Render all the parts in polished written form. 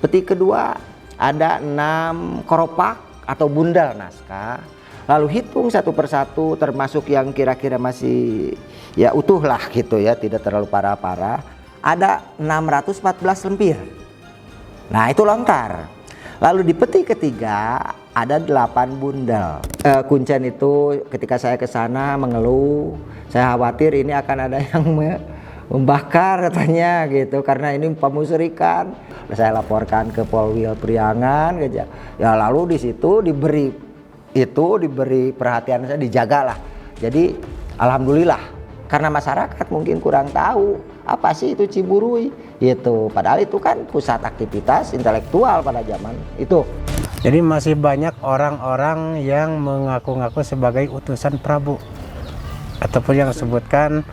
Peti kedua ada 6 koropak atau bundal naskah. Lalu hitung satu persatu termasuk yang kira-kira masih ya utuh lah gitu ya, tidak terlalu parah-parah. Ada 614 lempir. Nah itu lontar. Lalu di peti ketiga ada 8 bundal. Kuncen itu ketika saya ke sana mengeluh, saya khawatir ini akan ada yang membakar katanya gitu, karena ini pemusyrikan. Saya laporkan ke Polwil Priangan ya, lalu di situ diberi perhatian, saya dijagalah. Jadi alhamdulillah, karena masyarakat mungkin kurang tahu apa sih itu Ciburui gitu, padahal itu kan pusat aktivitas intelektual pada zaman itu. Jadi masih banyak orang-orang yang mengaku-ngaku sebagai utusan Prabu ataupun yang disebutkan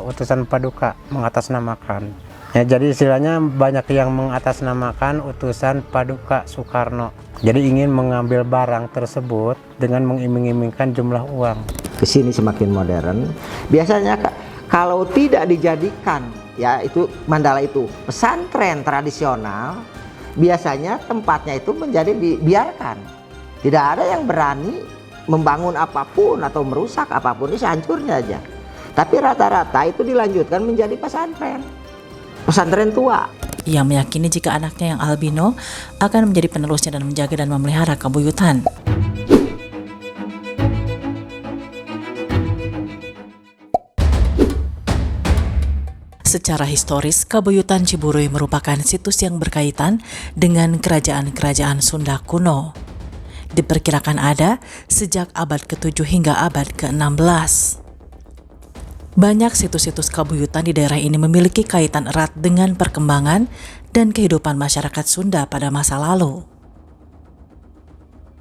utusan Paduka, mengatasnamakan. Ya, jadi istilahnya banyak yang mengatasnamakan utusan Paduka Soekarno. Jadi ingin mengambil barang tersebut dengan mengiming-imingkan jumlah uang. Kesini semakin modern. Biasanya kalau tidak dijadikan ya itu Mandala itu pesantren tradisional, biasanya tempatnya itu menjadi dibiarkan. Tidak ada yang berani membangun apapun atau merusak apapun, ini sehancurnya aja. Tapi rata-rata itu dilanjutkan menjadi pesantren tua. Ia meyakini jika anaknya yang albino akan menjadi penerusnya dan menjaga dan memelihara Kabuyutan. Secara historis, Kabuyutan Ciburui merupakan situs yang berkaitan dengan kerajaan-kerajaan Sunda kuno. Diperkirakan ada sejak abad ke-7 hingga abad ke-16. Banyak situs-situs Kabuyutan di daerah ini memiliki kaitan erat dengan perkembangan dan kehidupan masyarakat Sunda pada masa lalu.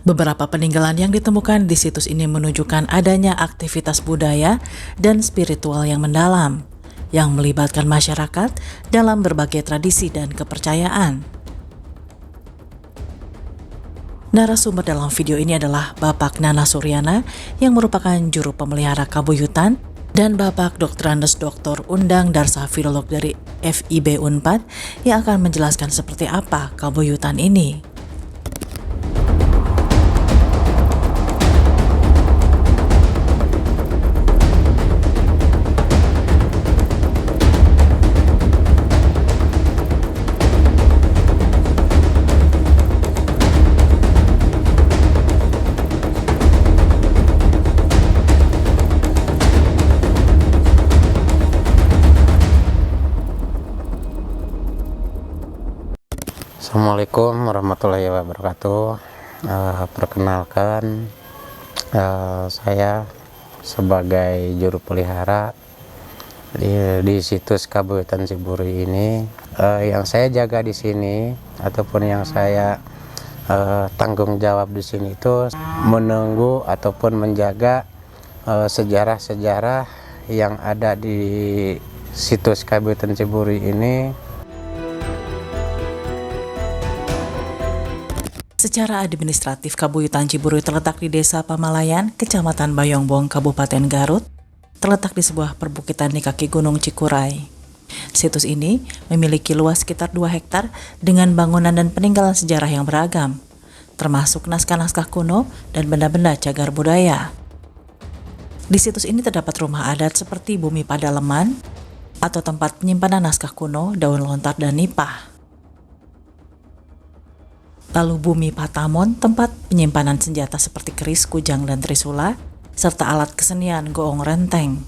Beberapa peninggalan yang ditemukan di situs ini menunjukkan adanya aktivitas budaya dan spiritual yang mendalam, yang melibatkan masyarakat dalam berbagai tradisi dan kepercayaan. Narasumber dalam video ini adalah Bapak Nana Suryana yang merupakan juru pemelihara Kabuyutan, dan Bapak Dr. Andes Dr. Undang Darsa Filolog dari FIB Unpad yang akan menjelaskan seperti apa Kabuyutan ini. Assalamualaikum warahmatullahi wabarakatuh. Perkenalkan, saya sebagai juru pelihara di situs Kabuyutan Ciburui ini. Yang saya jaga di sini ataupun yang saya tanggung jawab di sini itu menunggu ataupun menjaga sejarah-sejarah yang ada di situs Kabuyutan Ciburui ini. Secara administratif, Kabuyutan Ciburui terletak di Desa Pamalayan, Kecamatan Bayongbong, Kabupaten Garut, terletak di sebuah perbukitan di kaki Gunung Cikuray. Situs ini memiliki luas sekitar 2 hektar dengan bangunan dan peninggalan sejarah yang beragam, termasuk naskah-naskah kuno dan benda-benda cagar budaya. Di situs ini terdapat rumah adat seperti Bumi Padaleman atau tempat penyimpanan naskah kuno, daun lontar, dan nipah. Lalu Bumi Patamon, tempat penyimpanan senjata seperti keris, kujang, dan trisula, serta alat kesenian goong renteng.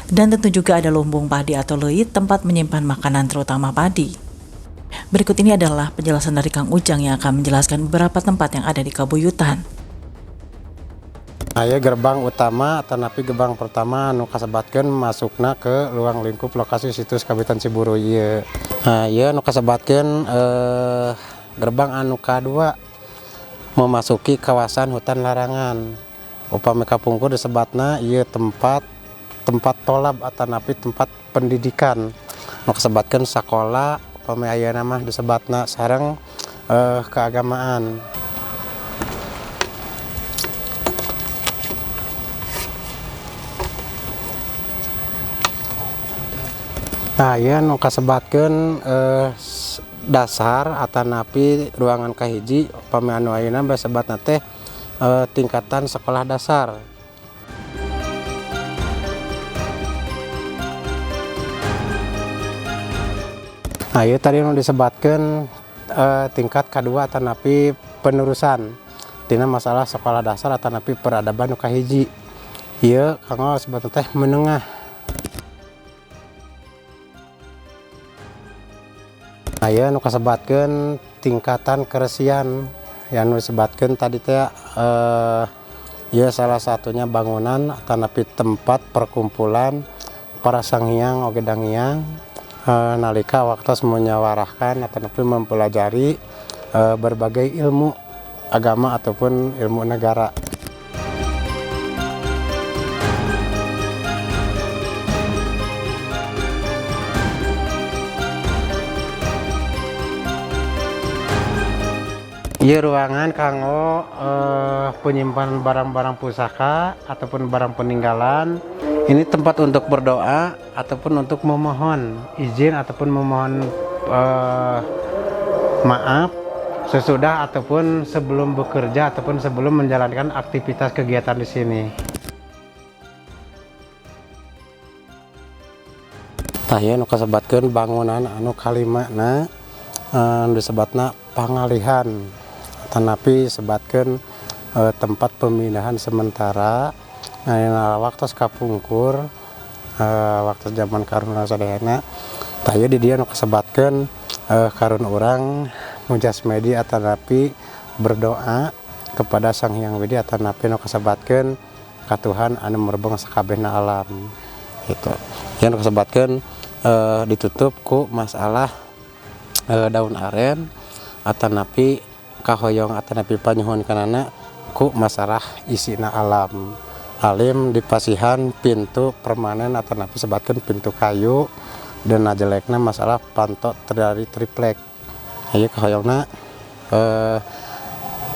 Dan tentu juga ada lumbung padi atau leit, tempat menyimpan makanan terutama padi. Berikut ini adalah penjelasan dari Kang Ujang yang akan menjelaskan beberapa tempat yang ada di Kabuyutan. Aya gerbang utama atau napi gerbang pertama nu kasebatkeun masukna ke ruang lingkup lokasi situs Kabuyutan Ciburui ieu. Ieu nu kasebatkeun gerbang anu kadua memasuki kawasan hutan larangan. Upami kapungkur disebatna ieu tempat tolab atau napi tempat pendidikan. Nu kasebatkeun sakola, upami ayeuna mah disebatna sareng keagamaan. Nah, ya nu kasebatkeun dasar atanapi ruangan kahiji upami anu ayeuna basebatna teh tingkatan sekolah dasar. Nah, ieu tadi nu disebatkeun tingkat kedua atanapi penerusan tina masalah sekolah dasar atanapi peradaban nu kahiji. Ieu kanggo sebatna teh menengah. Nah, ieu nu kasebatkeun tingkatan keresian yang nu disebatkeun tadi teh ieu salah satunya bangunan atanapi tempat perkumpulan para sanghyang oge dangyang nalika waktos menyawarahkan atanapi mempelajari berbagai ilmu agama ataupun ilmu negara. Ieu ruangan kanggo penyimpanan barang-barang pusaka ataupun barang peninggalan. Ini tempat untuk berdoa ataupun untuk memohon izin ataupun memohon maaf sesudah ataupun sebelum bekerja ataupun sebelum menjalankan aktivitas kegiatan di sini. Tah ieu nu kasebatkeun bangunan anu kalimana disebatna pangalihan. Tanapi sebatkeun tempat pemindahan sementara waktu kapungkur waktu zaman karuna sadayana tah ieu di dieu nu kasebatkeun karun urang mujasmedi atanapi berdoa kepada Sang Hyang Widi atanapi nu kasebatkeun ka Tuhan anu merebeng sakabehna alam gitu. Yang kasebatkeun ditutup ku masalah daun aren atanapi kahoyong atanapi panyuhun kanana ku masalah isina alam. Alim dipasihan pintu permanen atanapi sebatkeun pintu kayu dan najelekna masalah panto dari triplek. Ieu kahoyongna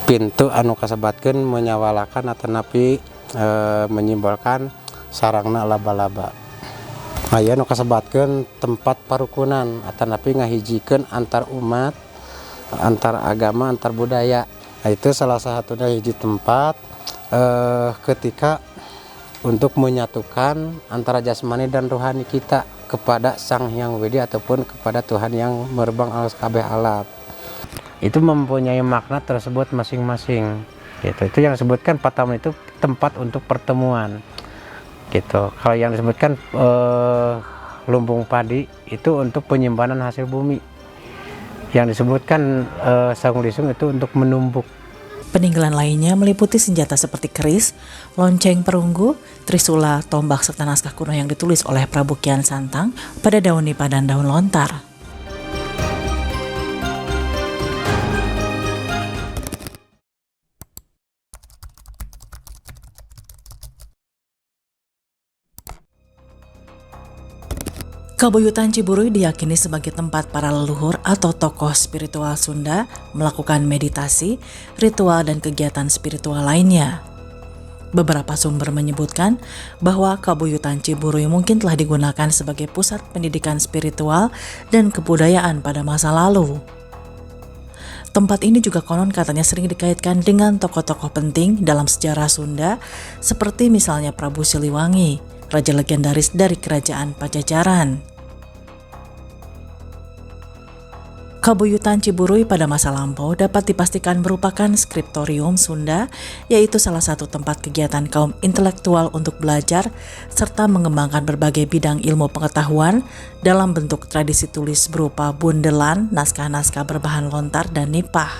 pintu anu kasebatkeun menyawalakan atanapi menyimbolkan sarangna laba-laba. Aya nu kasebatkeun tempat parukunan atanapi ngahijikeun antar umat, antar agama, antar budaya. Nah, itu salah satunya hiji tempat ketika untuk menyatukan antara jasmani dan rohani kita kepada Sang Hyang Widi ataupun kepada Tuhan yang merebang alas kabeh alam. Itu mempunyai makna tersebut masing-masing. Gitu. Itu yang disebutkan Pataman itu tempat untuk pertemuan. Gitu. Kalau yang disebutkan lumbung padi itu untuk penyimpanan hasil bumi. Yang disebutkan saung lisung itu untuk menumbuk. Peninggalan lainnya meliputi senjata seperti keris, lonceng perunggu, trisula, tombak, serta naskah kuno yang ditulis oleh Prabu Kian Santang pada daun nipah dan daun lontar. Kabuyutan Ciburuy diyakini sebagai tempat para leluhur atau tokoh spiritual Sunda melakukan meditasi, ritual, dan kegiatan spiritual lainnya. Beberapa sumber menyebutkan bahwa Kabuyutan Ciburuy mungkin telah digunakan sebagai pusat pendidikan spiritual dan kebudayaan pada masa lalu. Tempat ini juga konon katanya sering dikaitkan dengan tokoh-tokoh penting dalam sejarah Sunda seperti misalnya Prabu Siliwangi, raja legendaris dari kerajaan Pajajaran. Kabuyutan Ciburuy pada masa lampau dapat dipastikan merupakan skriptorium Sunda, yaitu salah satu tempat kegiatan kaum intelektual untuk belajar serta mengembangkan berbagai bidang ilmu pengetahuan dalam bentuk tradisi tulis berupa bundelan, naskah-naskah berbahan lontar, dan nipah.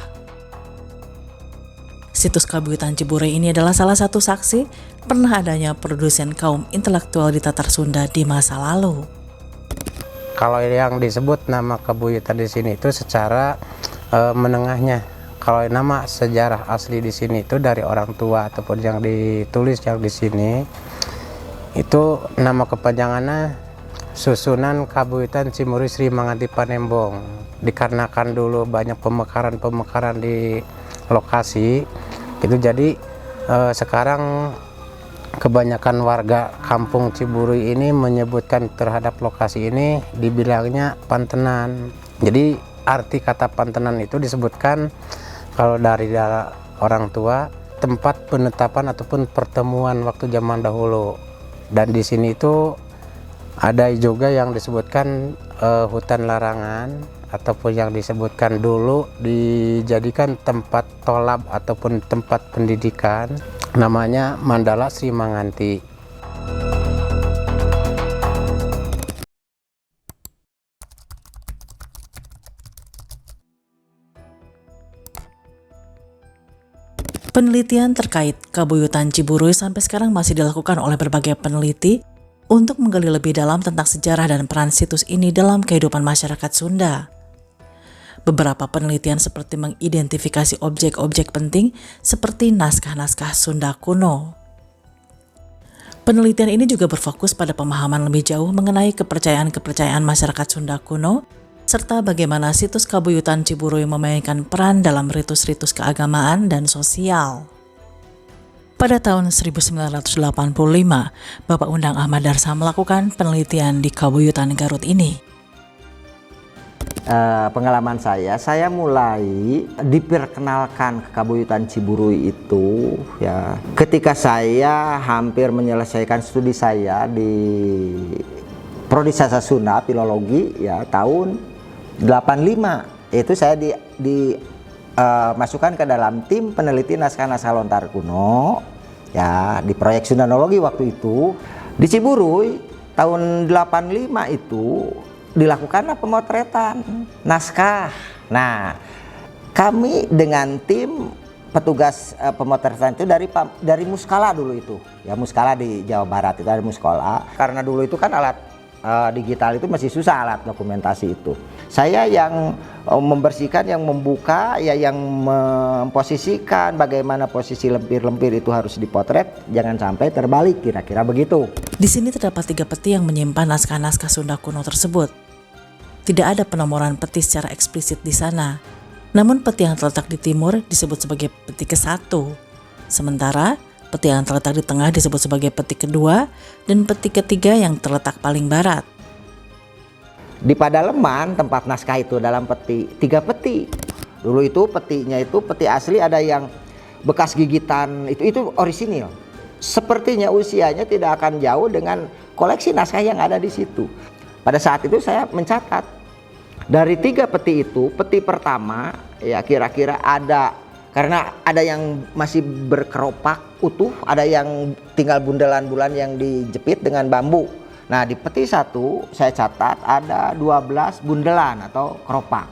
Situs Kabuyutan Ciburuy ini adalah salah satu saksi pernah adanya produsen kaum intelektual di Tatar Sunda di masa lalu. Kalau yang disebut nama Kabuyutan di sini itu secara menengahnya. Kalau nama sejarah asli di sini itu dari orang tua ataupun yang ditulis yang di sini itu nama kepanjangannya Susunan Kabuyutan Ciburuy Sri Manganti Panembong. Dikarenakan dulu banyak pemekaran di lokasi, itu jadi sekarang kebanyakan warga kampung Ciburuy ini menyebutkan terhadap lokasi ini dibilangnya Pantenan. Jadi arti kata pantenan itu disebutkan kalau dari orang tua tempat penetapan ataupun pertemuan waktu zaman dahulu. Dan di sini itu ada juga yang disebutkan hutan larangan ataupun yang disebutkan dulu dijadikan tempat tolab ataupun tempat pendidikan, namanya Mandala Sri Manganti. Penelitian terkait Kabuyutan Ciburuy sampai sekarang masih dilakukan oleh berbagai peneliti untuk menggali lebih dalam tentang sejarah dan peran situs ini dalam kehidupan masyarakat Sunda. Beberapa penelitian seperti mengidentifikasi objek-objek penting seperti naskah-naskah Sunda kuno. Penelitian ini juga berfokus pada pemahaman lebih jauh mengenai kepercayaan-kepercayaan masyarakat Sunda kuno, serta bagaimana situs Kabuyutan Ciburuy memainkan peran dalam ritus-ritus keagamaan dan sosial. Pada tahun 1985, Bapak Undang Ahmad Darsa melakukan penelitian di Kabuyutan Garut ini. Pengalaman saya mulai diperkenalkan ke Kabuyutan Ciburuy itu ya ketika saya hampir menyelesaikan studi saya di Prodi Sastra Sunda Filologi ya tahun 85. Itu saya masukkan ke dalam tim peneliti naskah-naskah lontar kuno ya di proyek Sundanologi waktu itu di Ciburuy tahun 85 itu dilakukanlah pemotretan naskah. Nah, kami dengan tim petugas pemotretan itu dari Muskala dulu itu. Ya Muskala di Jawa Barat itu ada Muskala. Karena dulu itu kan alat digital itu masih susah alat dokumentasi itu. Saya yang membersihkan, yang membuka, ya yang memposisikan bagaimana posisi lempir-lempir itu harus dipotret, jangan sampai terbalik, kira-kira begitu. Di sini terdapat 3 peti yang menyimpan naskah-naskah Sunda kuno tersebut. Tidak ada penomoran peti secara eksplisit di sana. Namun peti yang terletak di timur disebut sebagai peti ke-1. Sementara peti yang terletak di tengah disebut sebagai peti kedua dan peti ketiga yang terletak paling barat. Di Padaleman tempat naskah itu dalam peti, 3 peti. Dulu itu petinya itu peti asli, ada yang bekas gigitan itu orisinil. Sepertinya usianya tidak akan jauh dengan koleksi naskah yang ada di situ. Pada saat itu saya mencatat dari 3 peti itu, peti pertama ya kira-kira ada, karena ada yang masih berkeropak utuh, ada yang tinggal bundelan-bulan yang dijepit dengan bambu. Nah di peti 1 saya catat ada 12 bundelan atau keropak.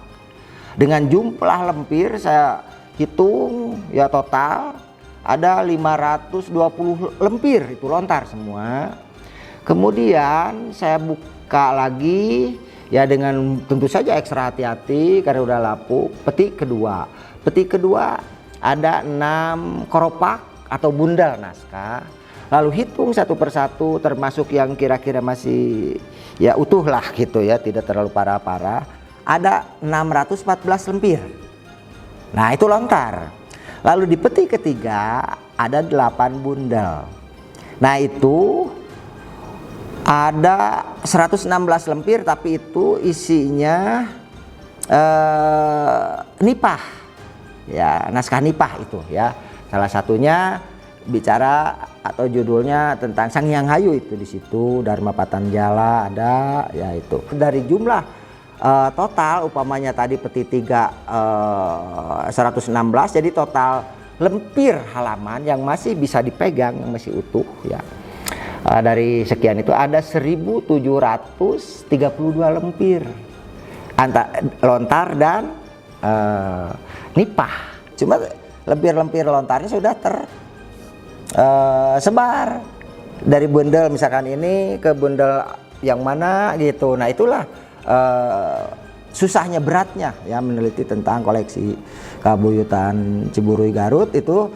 Dengan jumlah lempir saya hitung ya total ada 520 lempir itu lontar semua. Kemudian saya buka lagi ya dengan tentu saja ekstra hati-hati karena udah lapuk. Peti kedua ada 6 keropak atau bundal naskah. Lalu hitung satu persatu termasuk yang kira-kira masih ya utuh lah gitu ya, tidak terlalu parah-parah. Ada 614 lempir. Nah itu lontar. Lalu di peti ketiga ada 8 bundel. Nah itu ada 116 lempir tapi itu isinya nipah. Ya, naskah nipah itu ya. Salah satunya bicara atau judulnya tentang Sang Hyang Hayu itu di situ, Dharma Patanjala ada ya itu. Dari jumlah total umpamanya tadi peti 3 116, jadi total lempir halaman yang masih bisa dipegang, yang masih utuh ya. Dari sekian itu ada 1732 lempir lontar dan nipah. Cuma lempir-lempir lontarnya sudah tersebar dari bundel misalkan ini ke bundel yang mana gitu. Nah itulah susahnya, beratnya ya meneliti tentang koleksi Kabuyutan Ciburuy Garut itu.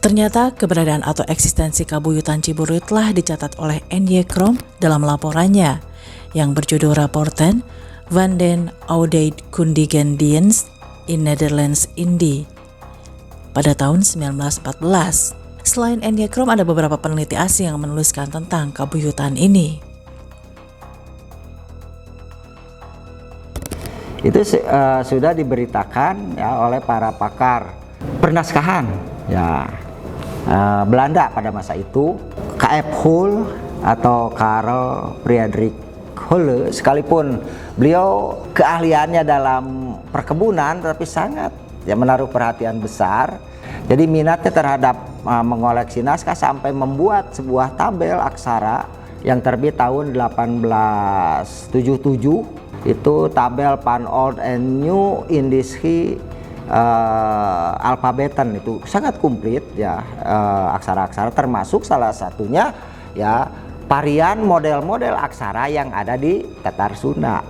Ternyata keberadaan atau eksistensi Kabuyutan Ciburuy telah dicatat oleh N.Y. Krom dalam laporannya yang berjudul Rapporten van den Oude Kundigen Dienst in Netherlands Indie pada tahun 1914. Selain N.Y. Krom, ada beberapa peneliti asing yang menuliskan tentang Kabuyutan ini. Itu sudah diberitakan ya oleh para pakar pernaskahan ya Belanda pada masa itu. K.F. Hull atau Karl Friedrich Hull, sekalipun beliau keahliannya dalam perkebunan tapi sangat menaruh perhatian besar. Jadi minatnya terhadap mengoleksi naskah sampai membuat sebuah tabel aksara yang terbit tahun 1877. Itu tabel Van Old and New Indische Alphabeten, itu sangat komplit ya, aksara-aksara, termasuk salah satunya ya varian model-model aksara yang ada di Tatar Sunda.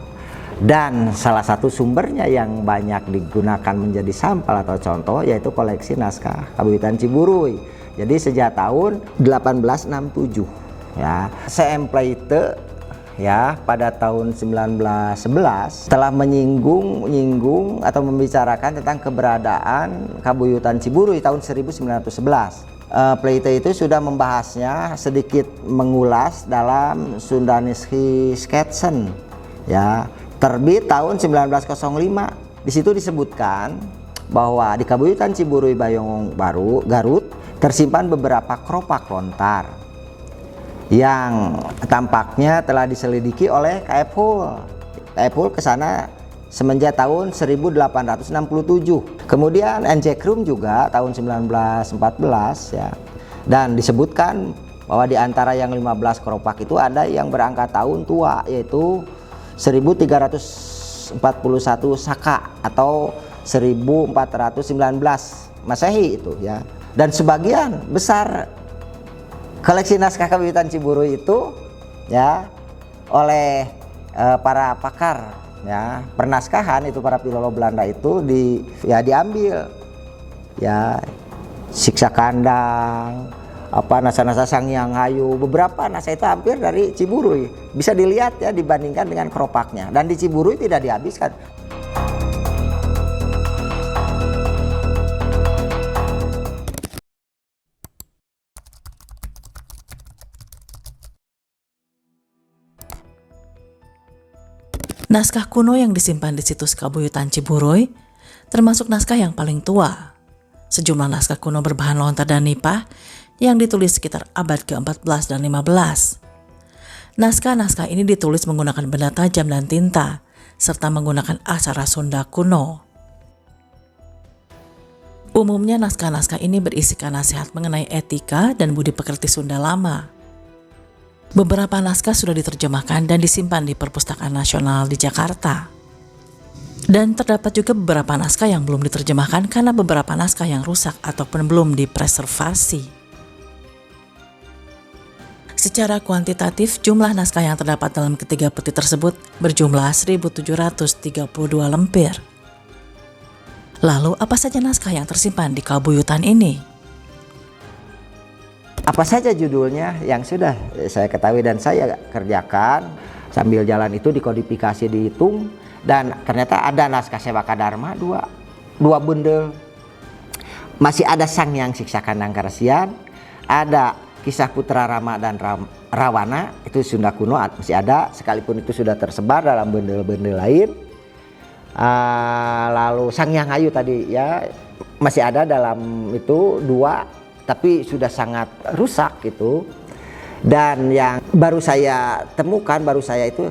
Dan salah satu sumbernya yang banyak digunakan menjadi sampel atau contoh yaitu koleksi naskah Kabuyutan Ciburuy. Jadi sejak tahun 1867 ya, CM Pleite ya pada tahun 1911 telah menyinggung atau membicarakan tentang keberadaan Kabuyutan Ciburuy tahun 1911. Pleite itu sudah membahasnya, sedikit mengulas dalam Sundanische Sketsen ya, terbit tahun 1905. Di situ disebutkan bahwa di Kabuyutan Ciburuy Bayong Baru, Garut, tersimpan beberapa keropak lontar yang tampaknya telah diselidiki oleh K.F. Hull. K.F. Hull ke sana semenjak tahun 1867. Kemudian N.J. Krom juga tahun 1914 ya. Dan disebutkan bahwa di antara yang 15 keropak itu ada yang berangkat tahun tua, yaitu 1341 Saka atau 1419 Masehi itu ya. Dan sebagian besar koleksi naskah Kabuyutan Ciburuy itu ya oleh para pakar ya pernaskahan, itu para filolog Belanda itu diambil ya, Siksa Kandang, naskah-naskah Sanghyang Hayu, beberapa naskah itu hampir dari Ciburuy. Bisa dilihat ya dibandingkan dengan keropaknya, dan di Ciburuy tidak dihabiskan. Naskah kuno yang disimpan di situs Kabuyutan Ciburuy termasuk naskah yang paling tua. Sejumlah naskah kuno berbahan lontar dan nipah yang ditulis sekitar abad ke-14 dan 15. Naskah-naskah ini ditulis menggunakan benda tajam dan tinta, serta menggunakan aksara Sunda kuno. Umumnya naskah-naskah ini berisikan nasihat mengenai etika dan budi pekerti Sunda lama. Beberapa naskah sudah diterjemahkan dan disimpan di Perpustakaan Nasional di Jakarta. Dan terdapat juga beberapa naskah yang belum diterjemahkan karena beberapa naskah yang rusak ataupun belum dipreservasi. Secara kuantitatif, jumlah naskah yang terdapat dalam ketiga peti tersebut berjumlah 1732 lemper. Lalu apa saja naskah yang tersimpan di Kabuyutan ini? Apa saja judulnya yang sudah saya ketahui dan saya kerjakan, sambil jalan itu dikodifikasi, dihitung, dan ternyata ada naskah Sewaka Dharma dua bundel. Masih ada Sanghyang Siksa Kandang Karesian, ada Kisah Putra Rama dan Rawana, itu Sunda kuno masih ada, sekalipun itu sudah tersebar dalam bundel-bundel lain. Lalu Sanghyang Hayu tadi ya masih ada dalam itu dua, tapi sudah sangat rusak gitu. Dan yang baru saya temukan, itu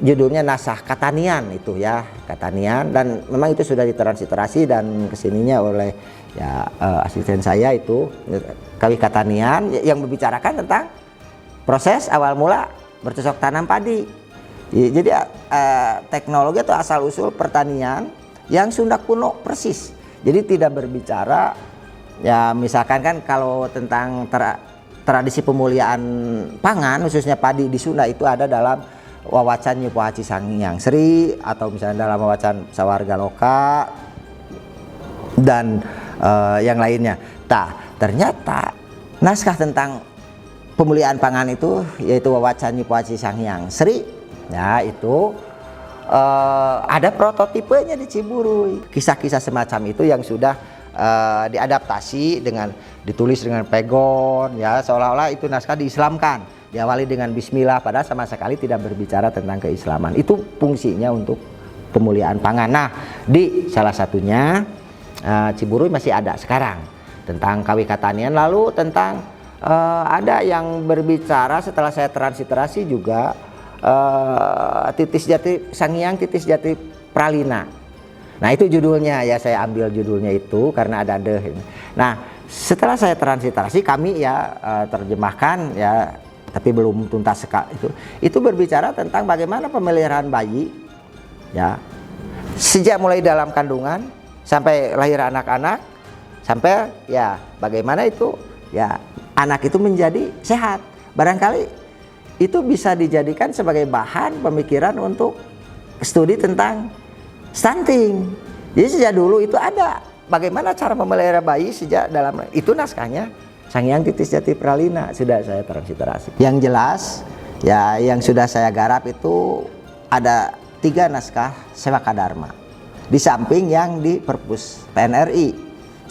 judulnya Nasah Katanian itu ya, Katanian, dan memang itu sudah ditransliterasi dan kesininya oleh ya asisten saya itu Kawi Katanian yang membicarakan tentang proses awal mula bercocok tanam padi. Jadi teknologi atau asal usul pertanian yang Sunda kuno persis. Jadi tidak berbicara ya misalkan kan kalau tentang tradisi pemuliaan pangan khususnya padi di Sunda itu ada dalam wawacan Nyi Pohaci Sanghyang Sri, atau misalnya dalam wawacan Sawarga Loka dan yang lainnya. ternyata naskah tentang pemuliaan pangan itu yaitu Wawacani Poaci Sanghyang Sri, ya itu ada prototipenya di Ciburuy. Kisah-kisah semacam itu yang sudah diadaptasi dengan ditulis dengan pegon, ya seolah-olah itu naskah diislamkan, diawali dengan Bismillah padahal sama sekali tidak berbicara tentang keislaman. Itu fungsinya untuk pemuliaan pangan. Nah, di salah satunya Ciburuy masih ada sekarang tentang kawikatanian, lalu tentang ada yang berbicara setelah saya transliterasi juga Titis Jati Sanghyang Titis Jati Pralina. Nah itu judulnya, ya saya ambil judulnya itu karena ada deh. Nah setelah saya transliterasi kami ya terjemahkan ya, tapi belum tuntas sekali itu berbicara tentang bagaimana pemeliharaan bayi ya sejak mulai dalam kandungan sampai lahir anak-anak, sampai ya bagaimana itu ya anak itu menjadi sehat. Barangkali itu bisa dijadikan sebagai bahan pemikiran untuk studi tentang stunting. Jadi sejak dulu itu ada bagaimana cara memelihara bayi sejak dalam, itu naskahnya Sanghyang Titis Jati Pralina sudah saya transliterasi. Yang jelas ya yang sudah saya garap itu ada 3 naskah Sewaka Dharma di samping yang di Perpus PNRI.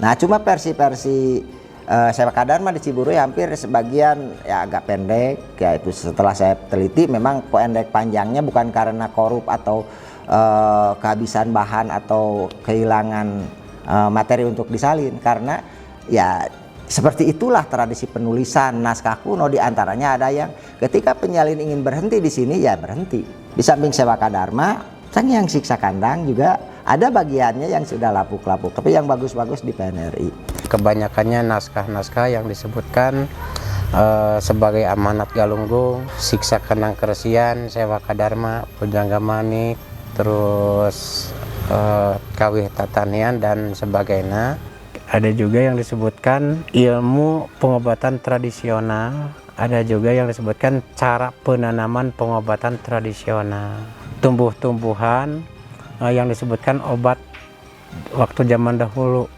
Nah cuma versi-versi Sewaka Dharma di Ciburuy hampir sebagian ya agak pendek, yaitu setelah saya teliti memang pendek panjangnya bukan karena korup atau kehabisan bahan atau kehilangan materi untuk disalin, karena ya seperti itulah tradisi penulisan naskah kuno. Di antaranya ada yang ketika penyalin ingin berhenti di sini ya berhenti. Di samping Sewaka Dharma, Sanghyang Siksa Kandang juga ada bagiannya yang sudah lapuk-lapuk, tapi yang bagus-bagus di PNRI. Kebanyakannya naskah-naskah yang disebutkan sebagai Amanat Galunggung, Siksa Kandang Keresian, Sewaka Dharma, Pujangga Manik, terus Kawih Tatanian dan sebagainya. Ada juga yang disebutkan ilmu pengobatan tradisional, ada juga yang disebutkan cara penanaman pengobatan tradisional, tumbuh-tumbuhan yang disebutkan obat waktu zaman dahulu.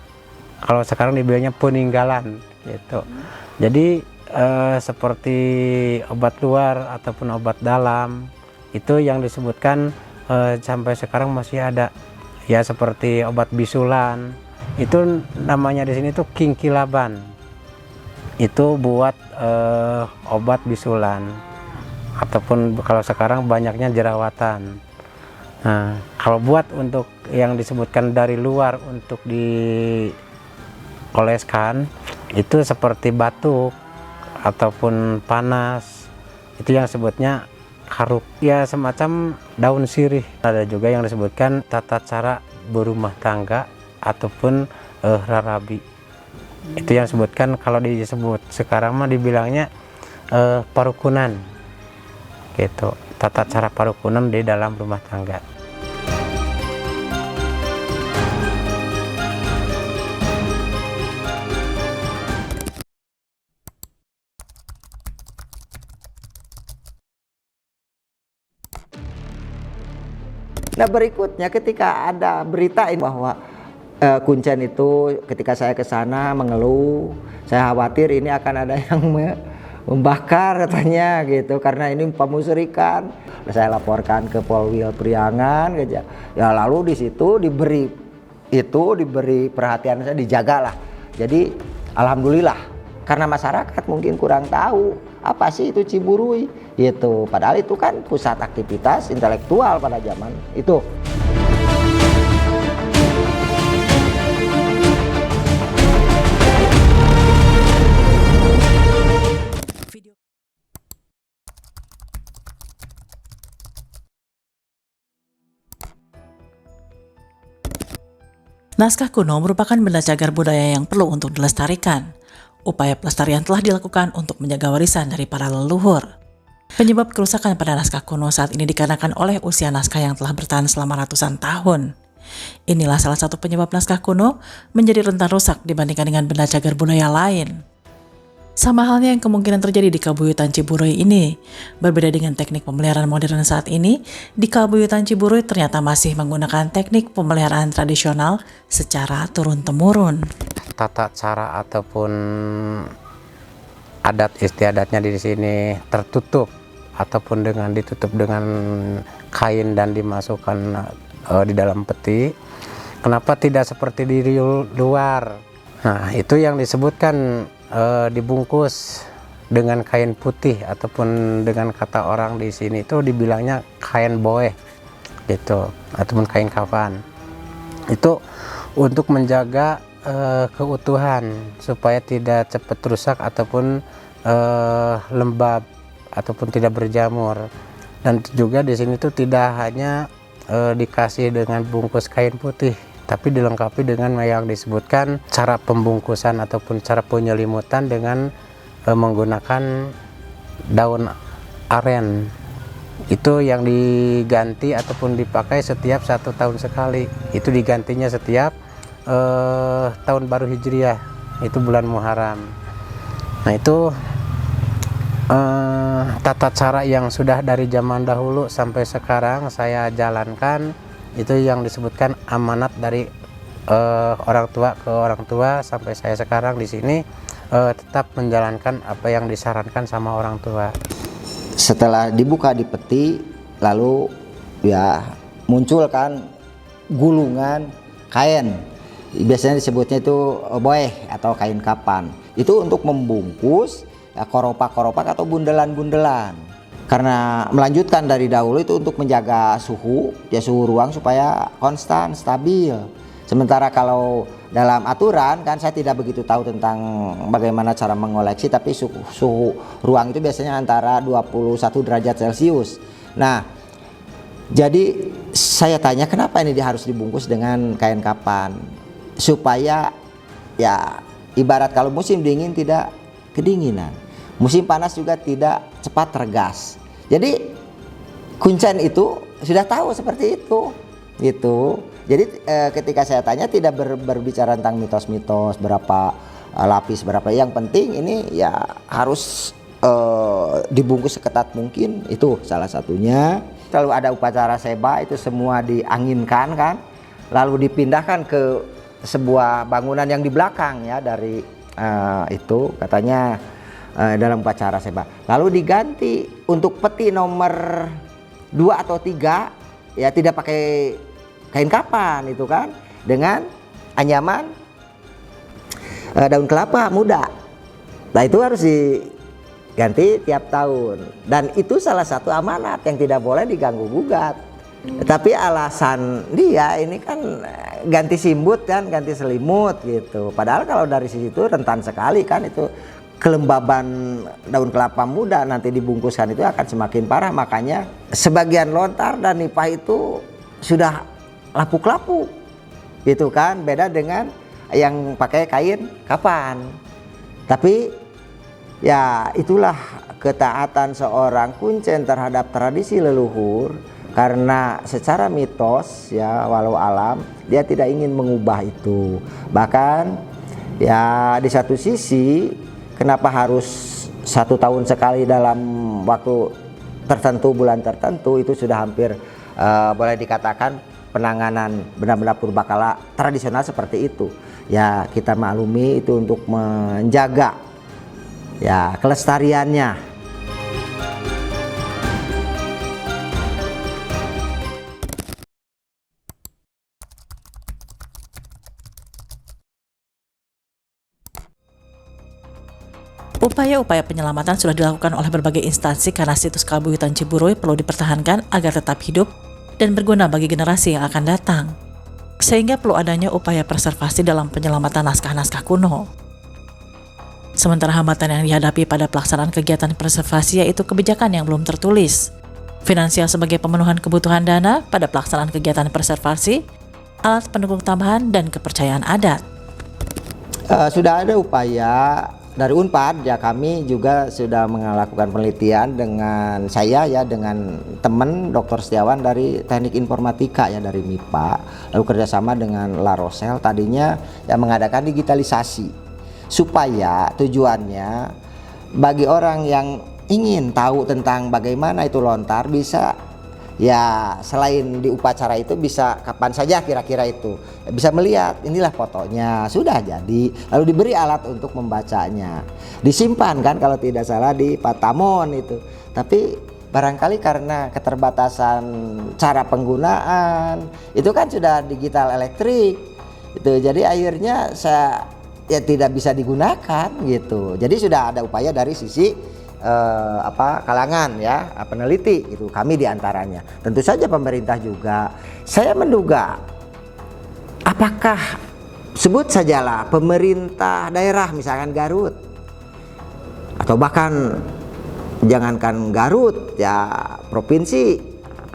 Kalau sekarang dibilangnya peninggalan gitu. Jadi seperti obat luar ataupun obat dalam itu yang disebutkan sampai sekarang masih ada. Ya seperti obat bisulan. Itu namanya di sini tuh kingkilaban. Itu buat obat bisulan. Ataupun kalau sekarang banyaknya jerawatan. Nah, kalau buat untuk yang disebutkan dari luar untuk dioleskan itu seperti batuk ataupun panas, itu yang sebutnya karuk, ya semacam daun sirih. Ada juga yang disebutkan tata cara berumah tangga ataupun rarabi, itu yang disebutkan kalau disebut sekarang mah dibilangnya parukunan gitu, tata cara parukunan di dalam rumah tangga. Nah berikutnya ketika ada berita ini bahwa Kuncen itu ketika saya ke sana mengeluh, saya khawatir ini akan ada yang membakar katanya gitu karena ini pemusyrikan. Saya laporkan ke Polwil Priangan ya, lalu di situ diberi perhatian, saya dijagalah. Jadi alhamdulillah karena masyarakat mungkin kurang tahu apa sih itu Ciburuy gitu, padahal itu kan pusat aktivitas intelektual pada zaman itu. Naskah kuno merupakan benda cagar budaya yang perlu untuk dilestarikan. Upaya pelestarian telah dilakukan untuk menjaga warisan dari para leluhur. Penyebab kerusakan pada naskah kuno saat ini dikarenakan oleh usia naskah yang telah bertahan selama ratusan tahun. Inilah salah satu penyebab naskah kuno menjadi rentan rusak dibandingkan dengan benda cagar budaya lain. Sama halnya yang kemungkinan terjadi di Kabuyutan Ciburuy ini. Berbeda dengan teknik pemeliharaan modern saat ini, di Kabuyutan Ciburuy ternyata masih menggunakan teknik pemeliharaan tradisional secara turun-temurun. tata cara ataupun adat istiadatnya di sini tertutup ataupun ditutup dengan kain dan dimasukkan di dalam peti. Kenapa tidak seperti di luar? Nah, itu yang disebutkan dibungkus dengan kain putih ataupun dengan kata orang di sini itu dibilangnya kain boeh gitu ataupun kain kafan. Itu untuk menjaga keutuhan supaya tidak cepat rusak ataupun lembab ataupun tidak berjamur. Dan juga di sini tuh tidak hanya dikasih dengan bungkus kain putih, tapi dilengkapi dengan yang disebutkan cara pembungkusan ataupun cara penyelimutan dengan menggunakan daun aren. Itu yang diganti ataupun dipakai setiap 1 tahun sekali. Itu digantinya setiap tahun baru Hijriah, itu bulan Muharram. Nah, itu tata cara yang sudah dari zaman dahulu sampai sekarang saya jalankan. Itu yang disebutkan amanat dari orang tua ke orang tua sampai saya sekarang di sini tetap menjalankan apa yang disarankan sama orang tua. Setelah dibuka di peti, lalu ya muncul kan gulungan kain. Biasanya disebutnya itu boeh atau kain kapan. Itu untuk membungkus ya, koropak-koropak atau bundelan-bundelan. Karena melanjutkan dari dahulu itu untuk menjaga suhu ruang supaya konstan, stabil. Sementara kalau dalam aturan kan saya tidak begitu tahu tentang bagaimana cara mengoleksi, tapi suhu ruang itu biasanya antara 21 derajat Celcius. Nah, jadi saya tanya kenapa ini harus dibungkus dengan kain kapan? Supaya ya ibarat kalau musim dingin tidak kedinginan, musim panas juga tidak cepat tergas. Jadi kuncen itu sudah tahu seperti itu gitu. Jadi ketika saya tanya tidak berbicara tentang mitos-mitos berapa lapis berapa, yang penting ini ya harus dibungkus seketat mungkin, itu salah satunya. Kalau ada upacara seba itu semua dianginkan kan, lalu dipindahkan ke sebuah bangunan yang di belakang ya dari itu katanya dalam upacara seba. Lalu diganti untuk peti nomor 2 atau 3 ya tidak pakai kain kapan itu kan, dengan anyaman daun kelapa muda. Nah, itu harus diganti tiap tahun, dan itu salah satu amanat yang tidak boleh diganggu gugat. Tapi alasan dia ini kan ganti simbut kan, ganti selimut gitu. Padahal kalau dari situ rentan sekali kan, itu kelembaban daun kelapa muda nanti dibungkuskan itu akan semakin parah. Makanya sebagian lontar dan nipah itu sudah lapuk-lapuk gitu kan, beda dengan yang pakai kain kapan. Tapi ya itulah ketaatan seorang kuncen terhadap tradisi leluhur, karena secara mitos ya walau alam dia tidak ingin mengubah itu. Bahkan ya di satu sisi kenapa harus 1 tahun sekali dalam waktu tertentu, bulan tertentu, itu sudah hampir boleh dikatakan penanganan benar-benar purbakala tradisional seperti itu. Ya kita maklumi itu untuk menjaga ya kelestariannya. Upaya-upaya penyelamatan sudah dilakukan oleh berbagai instansi karena situs Kabuyutan Ciburuy perlu dipertahankan agar tetap hidup dan berguna bagi generasi yang akan datang. Sehingga perlu adanya upaya preservasi dalam penyelamatan naskah-naskah kuno. Sementara hambatan yang dihadapi pada pelaksanaan kegiatan preservasi yaitu kebijakan yang belum tertulis, finansial sebagai pemenuhan kebutuhan dana pada pelaksanaan kegiatan preservasi, alat pendukung tambahan, dan kepercayaan adat. Sudah ada upaya dari Unpad ya, kami juga sudah melakukan penelitian dengan saya ya, dengan teman Dr. Setiawan dari Teknik Informatika ya, dari MIPA, lalu kerjasama dengan La Rochelle tadinya ya mengadakan digitalisasi supaya tujuannya bagi orang yang ingin tahu tentang bagaimana itu lontar bisa ya selain di upacara itu bisa kapan saja kira-kira itu bisa melihat inilah fotonya sudah jadi, lalu diberi alat untuk membacanya, disimpan kan kalau tidak salah di Patamon itu. Tapi barangkali karena keterbatasan cara penggunaan itu kan sudah digital elektrik itu, jadi akhirnya saya ya tidak bisa digunakan gitu. Jadi sudah ada upaya dari sisi kalangan ya peneliti itu, kami diantaranya, tentu saja pemerintah juga. Saya menduga apakah sebut sajalah pemerintah daerah misalkan Garut atau bahkan jangankan Garut ya provinsi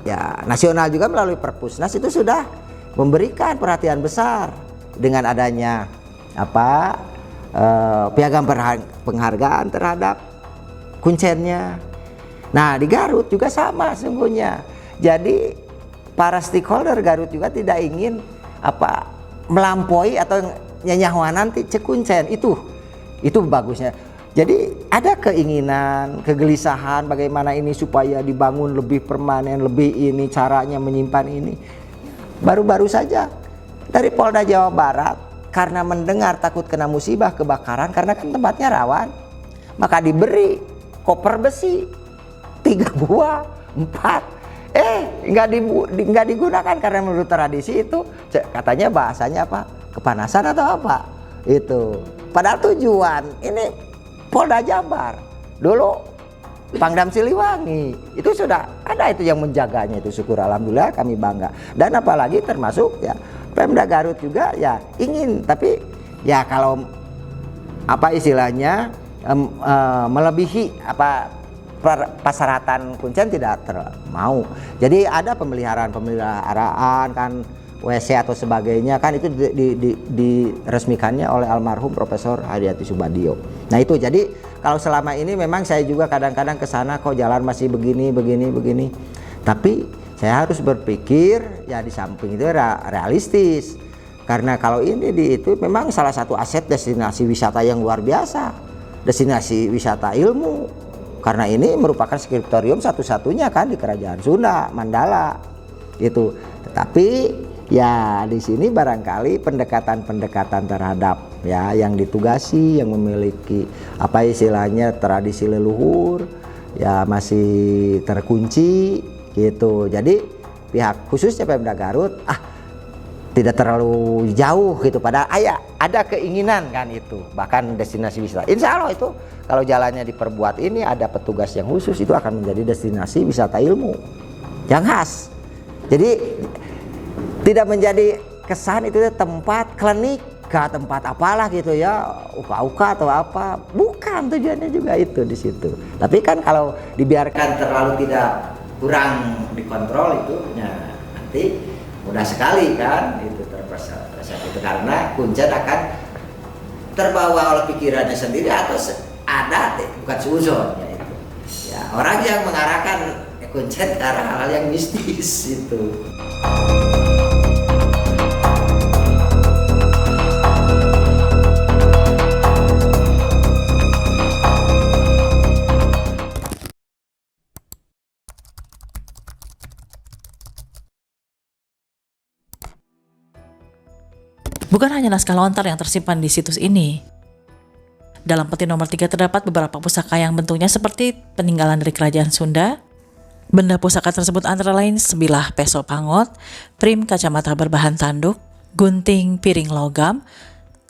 ya nasional juga melalui Perpusnas itu sudah memberikan perhatian besar dengan adanya piagam penghargaan terhadap kuncennya. Nah di Garut juga sama sungguhnya. Jadi para stakeholder Garut juga tidak ingin melampaui atau nyanyawan nanti cekuncen itu bagusnya. Jadi ada keinginan, kegelisahan bagaimana ini supaya dibangun lebih permanen, lebih ini caranya menyimpan ini. Baru-baru saja dari Polda Jawa Barat karena mendengar takut kena musibah kebakaran karena kan tempatnya rawan, maka diberi koper besi 3 buah 4 nggak digunakan karena menurut tradisi itu katanya bahasanya kepanasan atau apa itu, padahal tujuan ini Polda Jabar dulu Pangdam Siliwangi itu sudah ada itu yang menjaganya, itu syukur alhamdulillah kami bangga. Dan apalagi termasuk ya Pemda Garut juga ya ingin, tapi ya kalau istilahnya melebihi persyaratan kuncen tidak mau. Jadi ada pemeliharaan kan WC atau sebagainya kan itu diresmikannya oleh almarhum Profesor Haryati Soebadio. Nah itu jadi kalau selama ini memang saya juga kadang-kadang ke sana kok jalan masih begini. Tapi saya harus berpikir ya di samping itu realistis. Karena kalau ini itu memang salah satu aset destinasi wisata yang luar biasa. Destinasi wisata ilmu, karena ini merupakan skriptorium satu-satunya kan di Kerajaan Sunda, Mandala itu. Tetapi ya di sini barangkali pendekatan terhadap ya yang ditugasi, yang memiliki istilahnya tradisi leluhur ya masih terkunci gitu. Jadi pihak khususnya Pemda Garut tidak terlalu jauh gitu, padahal ada keinginan kan itu, bahkan destinasi wisata. Insya Allah itu kalau jalannya diperbuat ini ada petugas yang khusus itu akan menjadi destinasi wisata ilmu yang khas. Jadi tidak menjadi kesan itu tempat klinik, tempat apalah gitu ya, uka-uka atau apa, bukan tujuannya juga itu di situ. Tapi kan kalau dibiarkan terlalu tidak kurang dikontrol itu ya nanti mudah sekali kan itu terperosok itu, karena kuncen akan terbawa oleh pikirannya sendiri atau adat bukan suzon ya itu ya orang yang mengarahkan kuncen ke arah hal-hal yang mistis itu. Bukan hanya naskah lontar yang tersimpan di situs ini. Dalam peti nomor 3 terdapat beberapa pusaka yang bentuknya seperti peninggalan dari Kerajaan Sunda. Benda pusaka tersebut antara lain sebilah peso pangot, prim kacamata berbahan tanduk, gunting piring logam,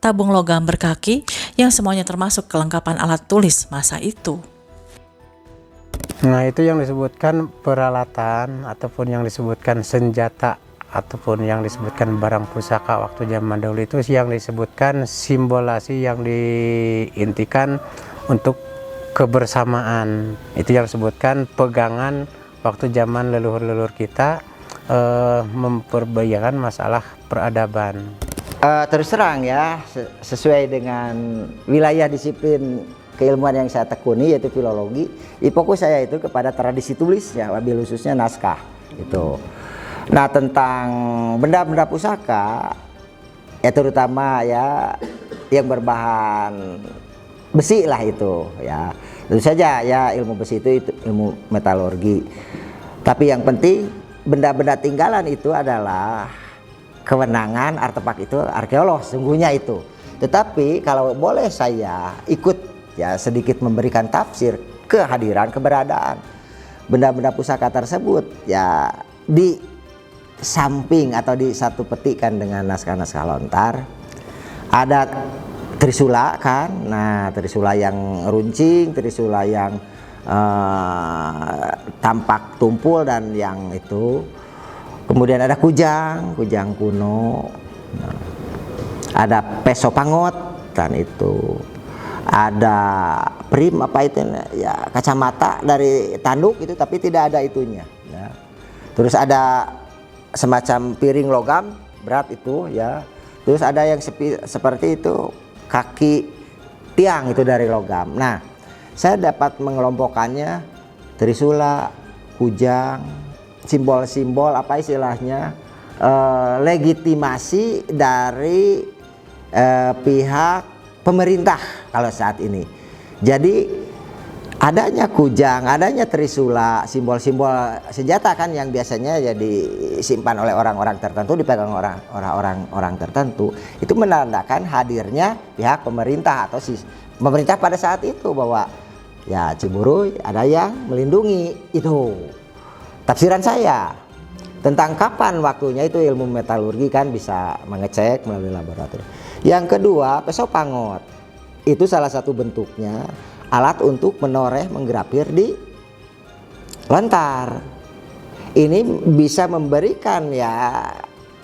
tabung logam berkaki, yang semuanya termasuk kelengkapan alat tulis masa itu. Nah itu yang disebutkan peralatan ataupun yang disebutkan senjata ataupun yang disebutkan barang pusaka waktu zaman dahulu itu yang disebutkan simbolasi yang diintikan untuk kebersamaan. Itu yang disebutkan pegangan waktu zaman leluhur-leluhur kita memperbayangkan masalah peradaban. Terus terang ya sesuai dengan wilayah disiplin keilmuan yang saya tekuni yaitu filologi, fokus saya itu kepada tradisi tulis ya, wabil khususnya naskah itu. Nah tentang benda-benda pusaka ya terutama ya yang berbahan besi lah itu ya, tentu saja ya ilmu besi itu ilmu metalurgi, tapi yang penting benda-benda tinggalan itu adalah kewenangan artefak itu arkeolog sungguhnya itu. Tetapi kalau boleh saya ikut ya sedikit memberikan tafsir kehadiran keberadaan benda-benda pusaka tersebut ya di samping atau di satu petikan dengan naskah-naskah lontar ada trisula kan. Nah, trisula yang runcing, trisula yang tampak tumpul dan yang itu. Kemudian ada kujang kuno. Ada peso pangot dan itu. Ada prim apa itu ya kacamata dari tanduk itu tapi tidak ada itunya ya. Terus ada semacam piring logam berat itu ya. Terus ada yang seperti itu kaki tiang itu dari logam. Nah, saya dapat mengelompokkannya trisula, kujang, simbol-simbol apa istilahnya legitimasi dari pihak pemerintah kalau saat ini. Jadi adanya kujang, adanya trisula, simbol-simbol senjata kan yang biasanya ya disimpan oleh orang-orang tertentu, dipegang orang-orang tertentu, itu menandakan hadirnya pihak pemerintah atau pemerintah pada saat itu bahwa ya Ciburuy ada yang melindungi itu. Tafsiran saya tentang kapan waktunya itu ilmu metalurgi kan bisa mengecek melalui laboratorium. Yang kedua, peso pangot itu salah satu bentuknya alat untuk menoreh menggrapir di lontar. Ini bisa memberikan ya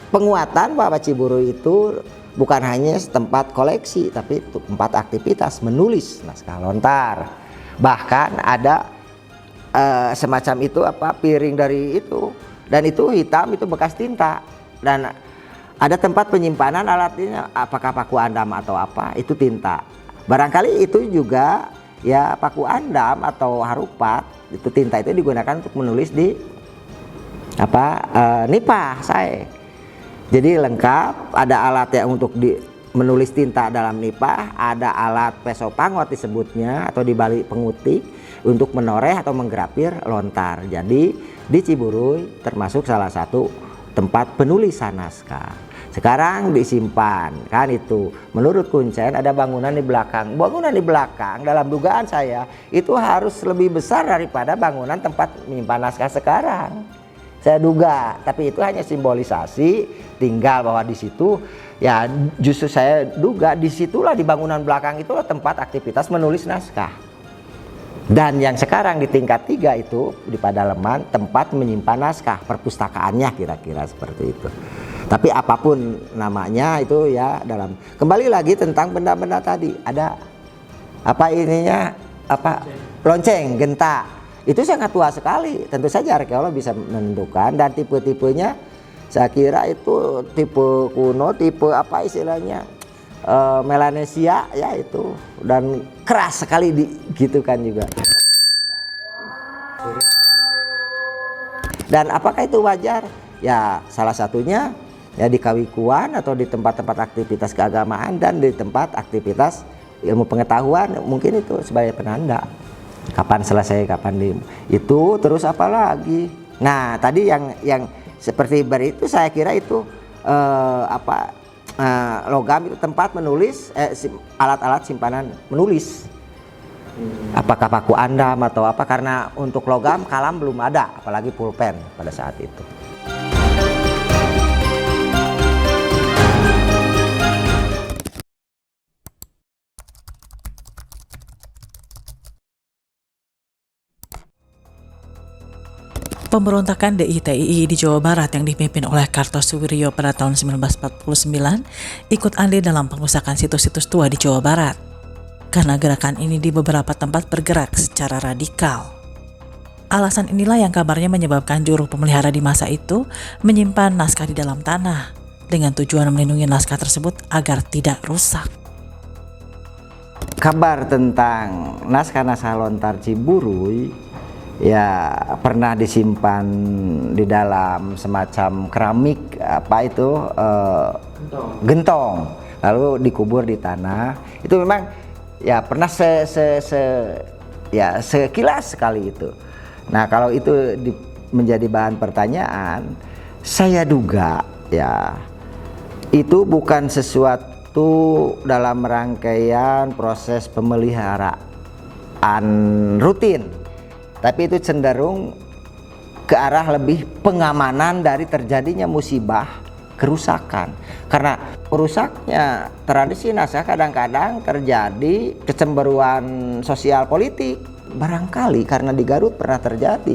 penguatan bahwa Ciburuy itu bukan hanya tempat koleksi tapi tempat aktivitas menulis naskah lontar. Bahkan ada semacam itu apa piring dari itu dan itu hitam itu bekas tinta dan ada tempat penyimpanan alatnya apakah paku andam atau apa itu tinta. Barangkali itu juga ya paku andam atau harupat itu tinta itu digunakan untuk menulis di nipah saya. Jadi lengkap ada alat yang untuk menulis tinta dalam nipah, ada alat peso pangot disebutnya atau dibalik pengutik untuk menoreh atau menggrapir lontar. Jadi di Ciburuy termasuk salah satu tempat penulisan naskah. Sekarang disimpan kan itu. Menurut Kuncen ada bangunan di belakang. Bangunan di belakang dalam dugaan saya itu harus lebih besar daripada bangunan tempat menyimpan naskah sekarang. Saya duga, tapi itu hanya simbolisasi. Tinggal bahwa di situ ya justru saya duga disitulah di bangunan belakang itulah tempat aktivitas menulis naskah. Dan yang sekarang di tingkat 3 itu di Padaleman tempat menyimpan naskah, perpustakaannya kira-kira seperti itu. Tapi apapun namanya itu ya dalam kembali lagi tentang benda-benda tadi ada lonceng, genta itu sangat tua sekali. Tentu saja arkeolog bisa menentukan dan tipe-tipenya saya kira itu tipe kuno, tipe apa istilahnya Melanesia ya itu dan keras sekali gitu kan juga. Dan apakah itu wajar? Ya salah satunya ya di Kawikuan atau di tempat-tempat aktivitas keagamaan dan di tempat aktivitas ilmu pengetahuan mungkin itu sebagai penanda kapan selesai kapan itu terus apa lagi. Nah tadi yang seperti itu saya kira itu logam itu tempat menulis alat-alat simpanan menulis. Apakah paku andam atau apa karena untuk logam kalam belum ada apalagi pulpen pada saat itu. Pemberontakan DITII di Jawa Barat yang dipimpin oleh Kartosuwiryo pada tahun 1949 ikut andil dalam pengerusakan situs-situs tua di Jawa Barat. Karena gerakan ini di beberapa tempat bergerak secara radikal. Alasan inilah yang kabarnya menyebabkan juru pemelihara di masa itu menyimpan naskah di dalam tanah dengan tujuan melindungi naskah tersebut agar tidak rusak. Kabar tentang naskah-naskah lontar Ciburuy ya pernah disimpan di dalam semacam keramik gentong lalu dikubur di tanah. Itu memang ya pernah sekilas sekali itu. Nah kalau itu menjadi bahan pertanyaan, saya duga ya itu bukan sesuatu dalam rangkaian proses pemeliharaan rutin, tapi itu cenderung ke arah lebih pengamanan dari terjadinya musibah kerusakan. Karena rusaknya tradisi naskah kadang-kadang terjadi kecemburuan sosial politik. Barangkali karena di Garut pernah terjadi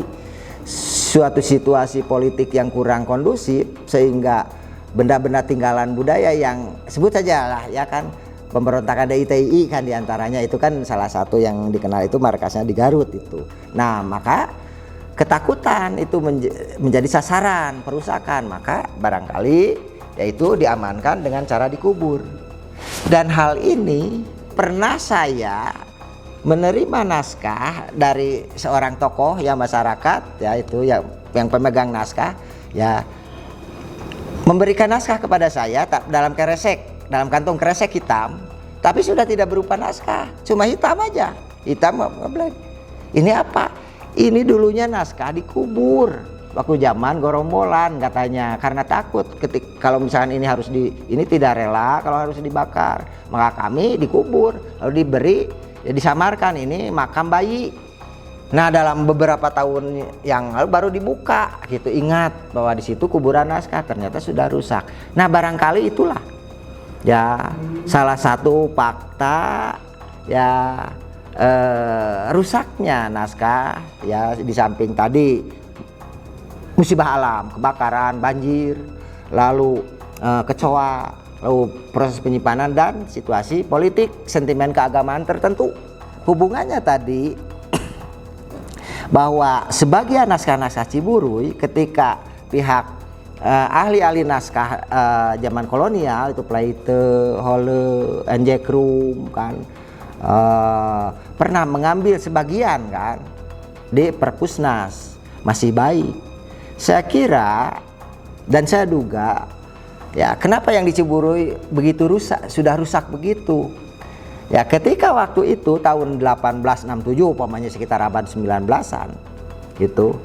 suatu situasi politik yang kurang kondusif sehingga benda-benda tinggalan budaya yang sebut saja lah ya kan, pemberontakan DITI kan diantaranya itu kan salah satu yang dikenal, itu markasnya di Garut itu. Nah maka ketakutan itu menjadi sasaran perusakan, maka barangkali yaitu diamankan dengan cara dikubur. Dan hal ini pernah saya menerima naskah dari seorang tokoh ya masyarakat ya, itu yang pemegang naskah ya, memberikan naskah kepada saya dalam kresek, dalam kantong kresek hitam, tapi sudah tidak berupa naskah, cuma hitam aja, hitam ngeblank. Ini apa? Ini dulunya naskah dikubur waktu zaman Gorombolan katanya, karena takut kalau misalkan ini tidak rela kalau harus dibakar, maka kami dikubur lalu diberi ya, disamarkan ini makam bayi. Nah dalam beberapa tahun yang lalu baru dibuka gitu, ingat bahwa di situ kuburan naskah ternyata sudah rusak. Nah barangkali itulah ya salah satu fakta ya rusaknya naskah ya, di samping tadi musibah alam, kebakaran, banjir, lalu kecoa, lalu proses penyimpanan dan situasi politik, sentimen keagamaan tertentu. Hubungannya tadi bahwa sebagian naskah-naskah Ciburuy ketika pihak ahli-ahli naskah zaman kolonial itu Plaite, Holle, Enjekrum kan pernah mengambil sebagian kan di Perpusnas masih baik. Saya kira dan saya duga ya, kenapa yang di Ciburuy begitu rusak, sudah rusak begitu ya, ketika waktu itu tahun 1867 umpamanya sekitar abad 19-an gitu,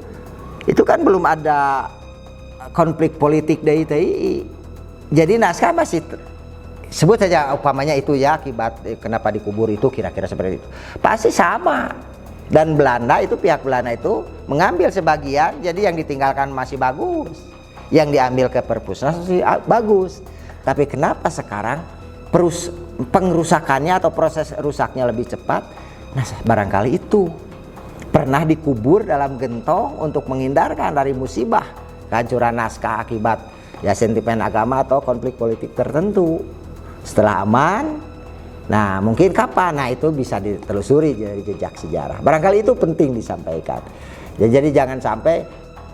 itu kan belum ada konflik politik DITI, jadi naskah masih sebut saja umpamanya itu ya, akibat kenapa dikubur itu kira-kira seperti itu pasti sama. Dan Belanda itu, pihak Belanda itu mengambil sebagian, jadi yang ditinggalkan masih bagus, yang diambil ke Perpusnas masih bagus. Tapi kenapa sekarang pengerusakannya atau proses rusaknya lebih cepat? Nah barangkali itu pernah dikubur dalam gentong untuk menghindarkan dari musibah kehancuran naskah akibat ya sentimen agama atau konflik politik tertentu. Setelah aman, nah mungkin kapan? Nah itu bisa ditelusuri dari jejak sejarah. Barangkali itu penting disampaikan ya, jadi jangan sampai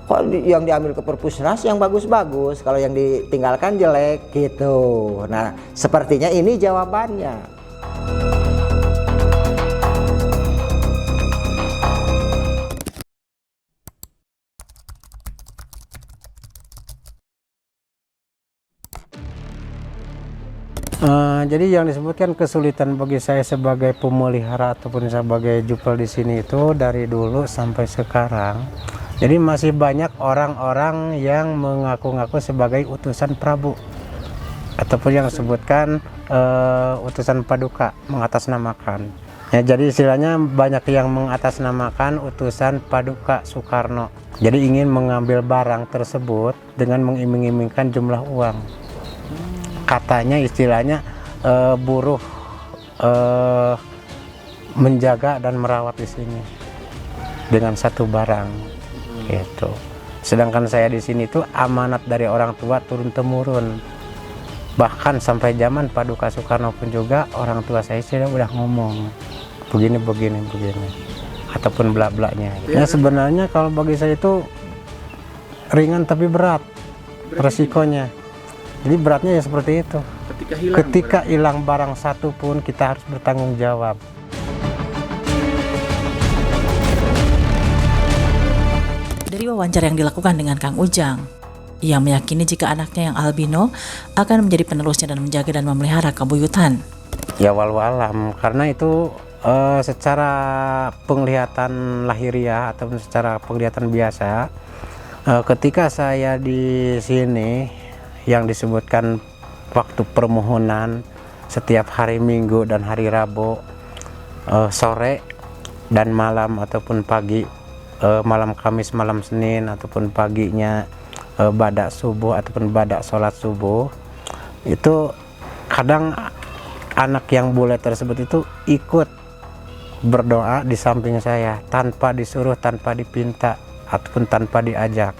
kok yang diambil ke Perpusnas yang bagus-bagus, kalau yang ditinggalkan jelek gitu. Nah sepertinya ini jawabannya. Jadi yang disebutkan kesulitan bagi saya sebagai pemelihara ataupun sebagai jupel di sini itu dari dulu sampai sekarang. Jadi masih banyak orang-orang yang mengaku-ngaku sebagai utusan Prabu ataupun yang disebutkan utusan Paduka, mengatasnamakan. Ya, jadi istilahnya banyak yang mengatasnamakan utusan Paduka Soekarno. Jadi ingin mengambil barang tersebut dengan mengiming-imingkan jumlah uang. Katanya istilahnya buruh menjaga dan merawat di sini dengan satu barang gitu. Sedangkan saya di sini tuh amanat dari orang tua turun temurun, bahkan sampai zaman Paduka Soekarno pun juga orang tua saya sudah udah ngomong begini ataupun belak-belaknya gitu. Ya sebenarnya kalau bagi saya itu ringan tapi berat resikonya. Jadi beratnya ya seperti itu. Ketika hilang barang satu pun kita harus bertanggung jawab. Dari wawancara yang dilakukan dengan Kang Ujang, ia meyakini jika anaknya yang albino akan menjadi penerusnya dan menjaga dan memelihara kabuyutan. Ya walau-alam, karena itu secara penglihatan lahiriah ataupun secara penglihatan biasa Ketika saya di sini yang disebutkan waktu permohonan setiap hari Minggu dan hari Rabu, sore dan malam ataupun pagi, malam Kamis, malam Senin ataupun paginya badak subuh ataupun badak sholat subuh, itu kadang anak yang bule tersebut itu ikut berdoa di samping saya tanpa disuruh, tanpa dipinta ataupun tanpa diajak.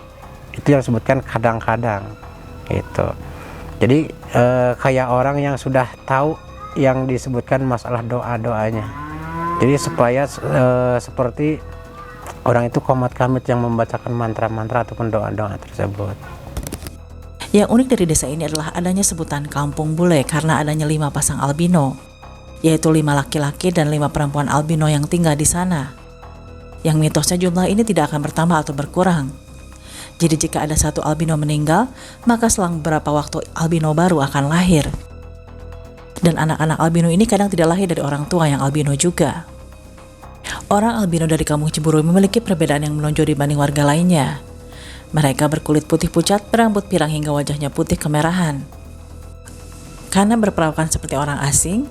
Itu yang disebutkan kadang-kadang itu. Jadi kayak orang yang sudah tahu yang disebutkan masalah doa-doanya. Jadi supaya seperti orang itu komat kamit yang membacakan mantra-mantra ataupun doa-doa tersebut. Yang unik dari desa ini adalah adanya sebutan kampung bule karena adanya 5 pasang albino, yaitu 5 laki-laki dan 5 perempuan albino yang tinggal di sana. Yang mitosnya jumlah ini tidak akan bertambah atau berkurang. Jadi jika ada satu albino meninggal, maka selang beberapa waktu albino baru akan lahir. Dan anak-anak albino ini kadang tidak lahir dari orang tua yang albino juga. Orang albino dari kampung Ciburuy memiliki perbedaan yang menonjol dibanding warga lainnya. Mereka berkulit putih pucat, berambut pirang hingga wajahnya putih kemerahan. Karena berperawakan seperti orang asing,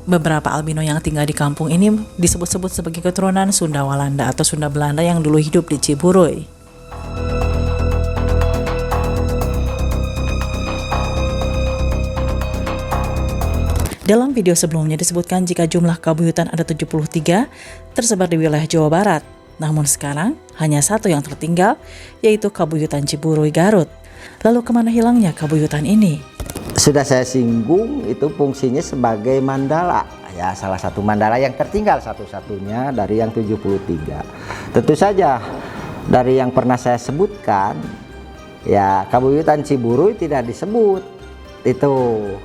beberapa albino yang tinggal di kampung ini disebut-sebut sebagai keturunan Sunda Walanda atau Sunda Belanda yang dulu hidup di Ciburuy. Dalam video sebelumnya disebutkan jika jumlah kabuyutan ada 73 tersebar di wilayah Jawa Barat. Namun sekarang hanya satu yang tertinggal, yaitu Kabuyutan Ciburuy Garut. Lalu kemana hilangnya kabuyutan ini? Sudah saya singgung, itu fungsinya sebagai mandala, ya salah satu mandala yang tertinggal satu-satunya dari yang 73. Tentu saja dari yang pernah saya sebutkan, ya Kabuyutan Ciburuy tidak disebut itu,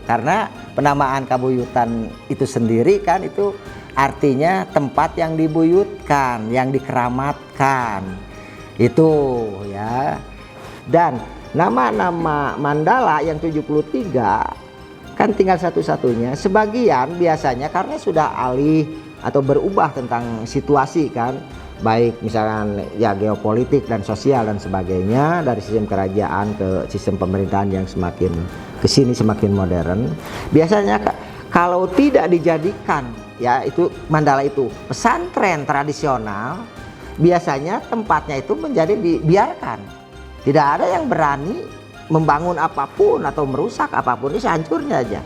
karena penamaan kabuyutan itu sendiri kan itu artinya tempat yang dibuyutkan, yang dikeramatkan itu ya. Dan nama-nama mandala yang 73 kan tinggal satu-satunya. Sebagian biasanya karena sudah alih atau berubah tentang situasi kan, baik misalkan ya geopolitik dan sosial dan sebagainya, dari sistem kerajaan ke sistem pemerintahan yang semakin kesini semakin modern. Biasanya kalau tidak dijadikan ya itu mandala itu pesantren tradisional, biasanya tempatnya itu menjadi dibiarkan. Tidak ada yang berani membangun apapun atau merusak apapun, ini sehancurnya aja.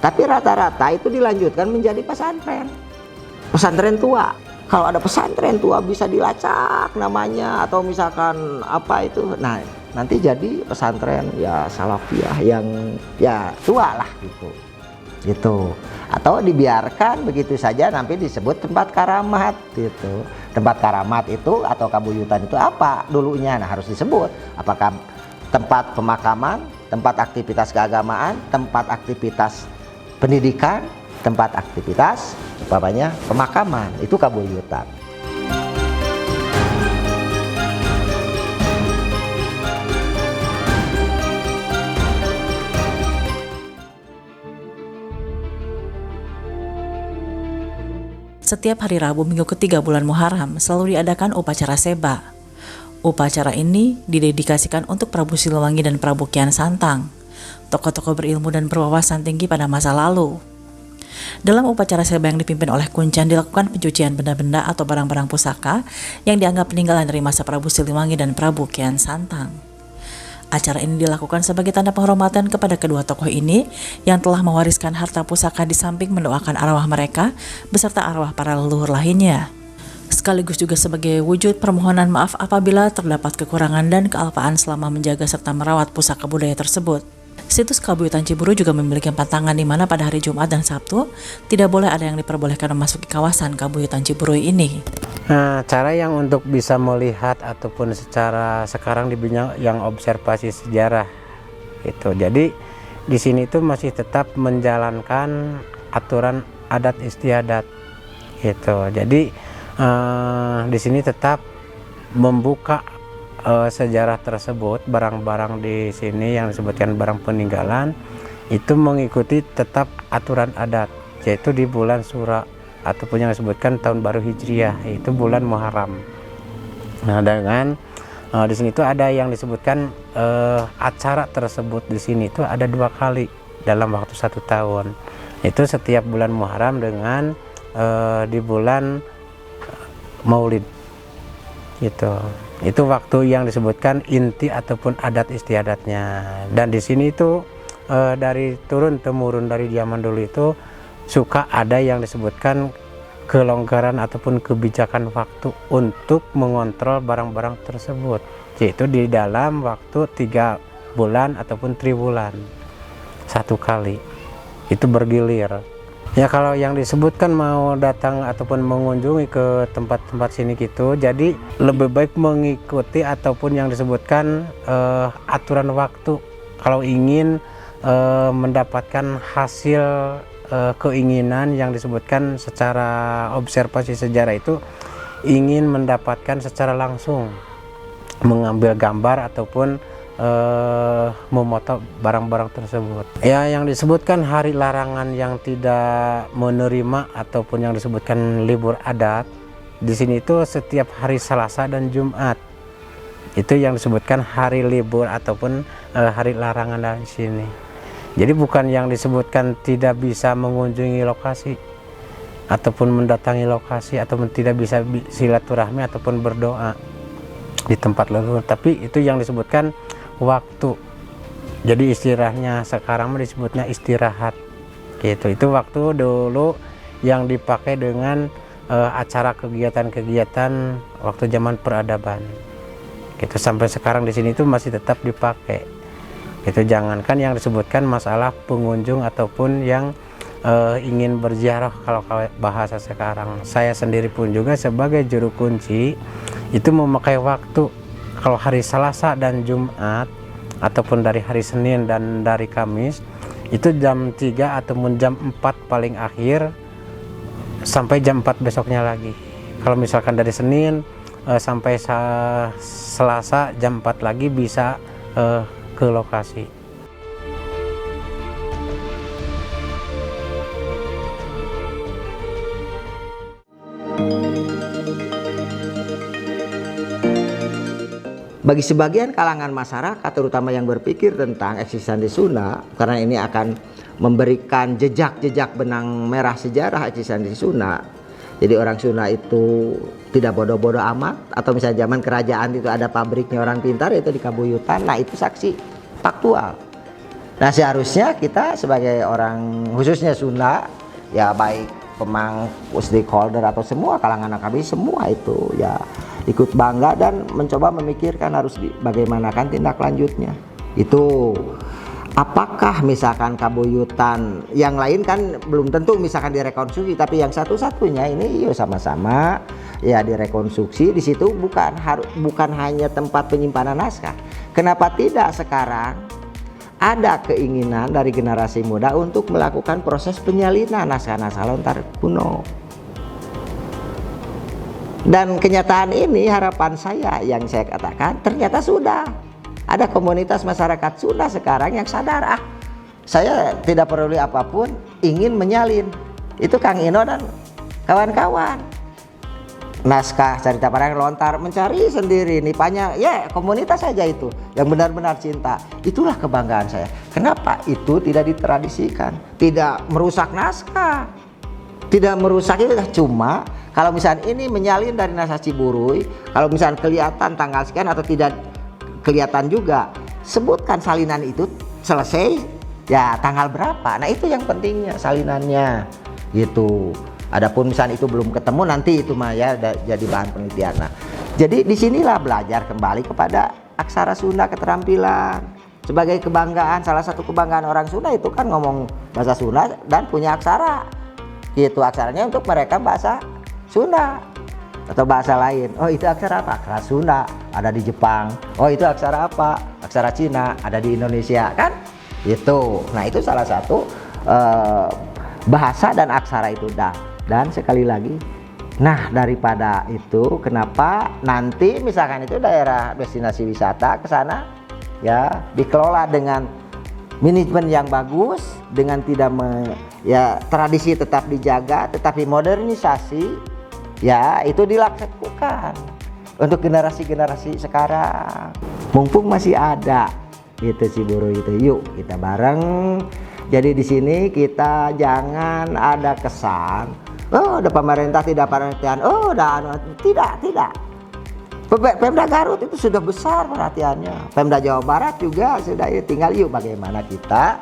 Tapi rata-rata itu dilanjutkan menjadi pesantren, pesantren tua. Kalau ada pesantren tua bisa dilacak namanya, atau misalkan apa itu, nah nanti jadi pesantren ya salafiyah yang ya tua lah gitu. Atau dibiarkan begitu saja nanti disebut tempat karamat gitu. Tempat karamat itu atau kabuyutan itu apa dulunya? Nah harus disebut apakah tempat pemakaman, tempat aktivitas keagamaan, tempat aktivitas pendidikan, tempat aktivitas umpamanya pemakaman, itu kabuyutan. Setiap hari Rabu minggu ketiga bulan Muharram selalu diadakan upacara seba. Upacara ini didedikasikan untuk Prabu Siliwangi dan Prabu Kian Santang, tokoh-tokoh berilmu dan berwawasan tinggi pada masa lalu. Dalam upacara seba yang dipimpin oleh Kuncen dilakukan pencucian benda-benda atau barang-barang pusaka yang dianggap peninggalan dari masa Prabu Siliwangi dan Prabu Kian Santang. Acara ini dilakukan sebagai tanda penghormatan kepada kedua tokoh ini yang telah mewariskan harta pusaka di samping mendoakan arwah mereka beserta arwah para leluhur lainnya. Sekaligus juga sebagai wujud permohonan maaf apabila terdapat kekurangan dan kealpaan selama menjaga serta merawat pusaka budaya tersebut. Situs Kabuyutan Ciburuy juga memiliki pantangan di mana pada hari Jumat dan Sabtu tidak boleh ada yang diperbolehkan memasuki kawasan Kabuyutan Ciburuy ini. Nah, cara yang untuk bisa melihat ataupun secara sekarang di bidang yang observasi sejarah itu. Jadi di sini itu masih tetap menjalankan aturan adat istiadat gitu. Jadi di sini tetap membuka sejarah tersebut, barang-barang di sini yang disebutkan barang peninggalan itu mengikuti tetap aturan adat, yaitu di bulan Sura ataupun yang disebutkan tahun baru Hijriah, yaitu bulan Muharram. Nah, dengan Di sini tuh ada yang disebutkan acara tersebut di sini tuh ada 2 kali dalam waktu 1 tahun. Itu setiap bulan Muharram dengan di bulan Maulid. Gitu. Itu waktu yang disebutkan inti ataupun adat istiadatnya. Dan di sini itu dari turun temurun dari zaman dulu itu suka ada yang disebutkan kelonggaran ataupun kebijakan waktu untuk mengontrol barang-barang tersebut, yaitu di dalam waktu 3 bulan ataupun triwulan 1 kali, itu bergilir. Ya kalau yang disebutkan mau datang ataupun mengunjungi ke tempat-tempat sini gitu, jadi lebih baik mengikuti ataupun yang disebutkan aturan waktu. Kalau ingin mendapatkan hasil keinginan yang disebutkan secara observasi sejarah itu, ingin mendapatkan secara langsung, mengambil gambar ataupun memoto barang-barang tersebut. Ya, yang disebutkan hari larangan yang tidak menerima ataupun yang disebutkan libur adat di sini itu setiap hari Selasa dan Jumat. Itu yang disebutkan hari libur ataupun hari larangan dari sini. Jadi bukan yang disebutkan tidak bisa mengunjungi lokasi ataupun mendatangi lokasi ataupun tidak bisa silaturahmi ataupun berdoa di tempat leluhur, tapi itu yang disebutkan waktu. Jadi istilahnya sekarang disebutnya istirahat gitu. Itu waktu dulu yang dipakai dengan acara kegiatan-kegiatan waktu zaman peradaban gitu. Sampai sekarang di sini itu masih tetap dipakai. Itu jangankan yang disebutkan masalah pengunjung ataupun yang ingin berziarah. Kalau bahasa sekarang, saya sendiri pun juga sebagai juru kunci itu memakai waktu. Kalau hari Selasa dan Jumat ataupun dari hari Senin dan dari Kamis itu jam 3 ataupun jam 4 paling akhir sampai jam 4 besoknya lagi. Kalau misalkan dari Senin sampai Selasa jam 4 lagi bisa ke lokasi. Bagi sebagian kalangan masyarakat, terutama yang berpikir tentang eksistensi Sunda, karena ini akan memberikan jejak-jejak benang merah sejarah eksistensi Sunda. Jadi orang Sunda itu tidak bodoh-bodoh amat, atau misalnya zaman kerajaan itu ada pabriknya orang pintar, itu di Kabuyutan. Nah itu saksi faktual. Nah seharusnya kita sebagai orang khususnya Sunda, ya baik pemangku, stakeholder atau semua kalangan akademis, semua itu ya ikut bangga dan mencoba memikirkan harus bagaimanakan tindak lanjutnya. Itu apakah misalkan Kabuyutan yang lain kan belum tentu misalkan direkonstruksi, tapi yang satu-satunya ini yuk sama-sama ya direkonstruksi. Di situ bukan hanya tempat penyimpanan naskah. Kenapa tidak sekarang ada keinginan dari generasi muda untuk melakukan proses penyalinan naskah-naskah lontar kuno? Dan kenyataan ini harapan saya yang saya katakan ternyata sudah ada komunitas masyarakat Sunda sekarang yang sadar, saya tidak peduli apapun ingin menyalin. Itu Kang Ino dan kawan-kawan. Naskah cerita parang lontar mencari sendiri nipanya ya komunitas saja itu yang benar-benar cinta. Itulah kebanggaan saya. Kenapa itu tidak ditradisikan, tidak merusak naskah, tidak merusak itu cuma kalau misalnya ini menyalin dari naskah Ciburuy, kalau misalnya kelihatan tanggal sekian atau tidak kelihatan juga, sebutkan salinan itu selesai ya tanggal berapa. Nah itu yang pentingnya salinannya gitu. Adapun misalnya itu belum ketemu, nanti itu mah ya jadi bahan penelitian. Nah, jadi disinilah belajar kembali kepada aksara Sunda, keterampilan sebagai kebanggaan. Salah satu kebanggaan orang Sunda itu kan ngomong bahasa Sunda dan punya aksara gitu. Aksaranya untuk mereka bahasa Sunda atau bahasa lain. Oh itu aksara apa? Aksara Sunda ada di Jepang. Oh itu aksara apa? Aksara Cina ada di Indonesia kan? Itu. Nah itu salah satu bahasa dan aksara itu dah. Dan sekali lagi, nah daripada itu kenapa nanti misalkan itu daerah destinasi wisata ke sana ya dikelola dengan manajemen yang bagus, dengan tidak ya tradisi tetap dijaga tetapi modernisasi ya itu dilakukan. untuk generasi-generasi sekarang. Mumpung masih ada itu Ciburu itu, yuk kita bareng. Jadi di sini kita jangan ada kesan, oh ada pemerintah tidak perhatian, oh ada tidak. Pemda Garut itu sudah besar perhatiannya, Pemda Jawa Barat juga sudah, ya tinggal yuk bagaimana kita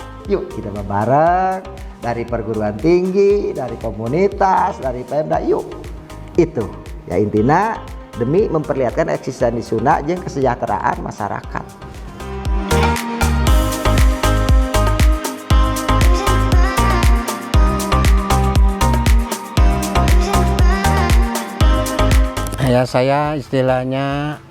bareng dari perguruan tinggi, dari komunitas, dari Pemda, yuk itu ya intinya demi memperlihatkan eksistensi Sunda jeung kesejahteraan masyarakat. Ya, saya istilahnya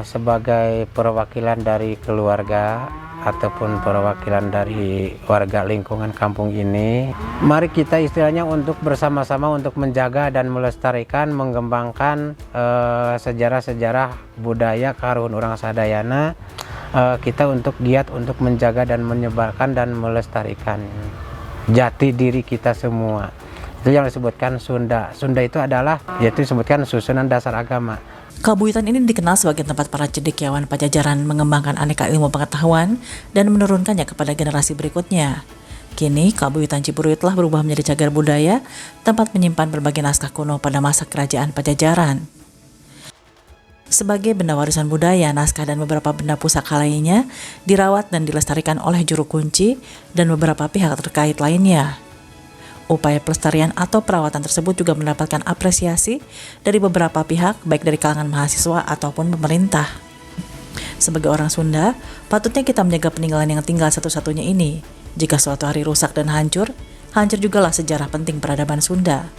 sebagai perwakilan dari keluarga ataupun perwakilan dari warga lingkungan kampung ini, mari kita istilahnya untuk bersama-sama untuk menjaga dan melestarikan, mengembangkan sejarah-sejarah budaya karuhun urang sadayana. Kita untuk giat untuk menjaga dan menyebarkan dan melestarikan jati diri kita semua. Itu yang disebutkan Sunda. Sunda itu adalah, yaitu disebutkan susunan dasar agama. Kabuyutan ini dikenal sebagai tempat para cendekiawan Pajajaran mengembangkan aneka ilmu pengetahuan dan menurunkannya kepada generasi berikutnya. Kini, Kabuyutan Ciburuy telah berubah menjadi cagar budaya, tempat menyimpan berbagai naskah kuno pada masa kerajaan Pajajaran. Sebagai benda warisan budaya, naskah dan beberapa benda pusaka lainnya dirawat dan dilestarikan oleh juru kunci dan beberapa pihak terkait lainnya. Upaya pelestarian atau perawatan tersebut juga mendapatkan apresiasi dari beberapa pihak, baik dari kalangan mahasiswa ataupun pemerintah. Sebagai orang Sunda, patutnya kita menjaga peninggalan yang tinggal satu-satunya ini. Jika suatu hari rusak dan hancur jugalah sejarah penting peradaban Sunda.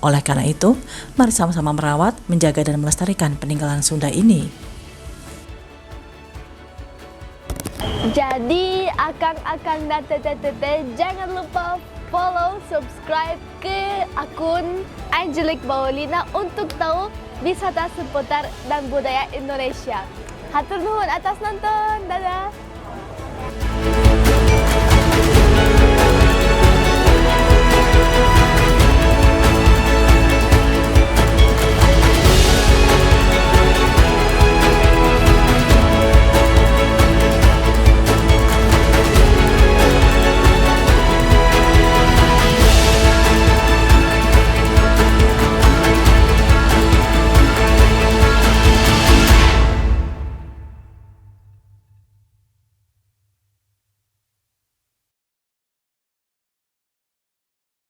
Oleh karena itu, mari sama-sama merawat, menjaga dan melestarikan peninggalan Sunda ini. Jadi, akang-akang dan tete-tete jangan lupa follow, subscribe ke akun Angelique Baolina untuk tahu wisata seputar dan budaya Indonesia. Hatur nuhun atas nonton, dadah!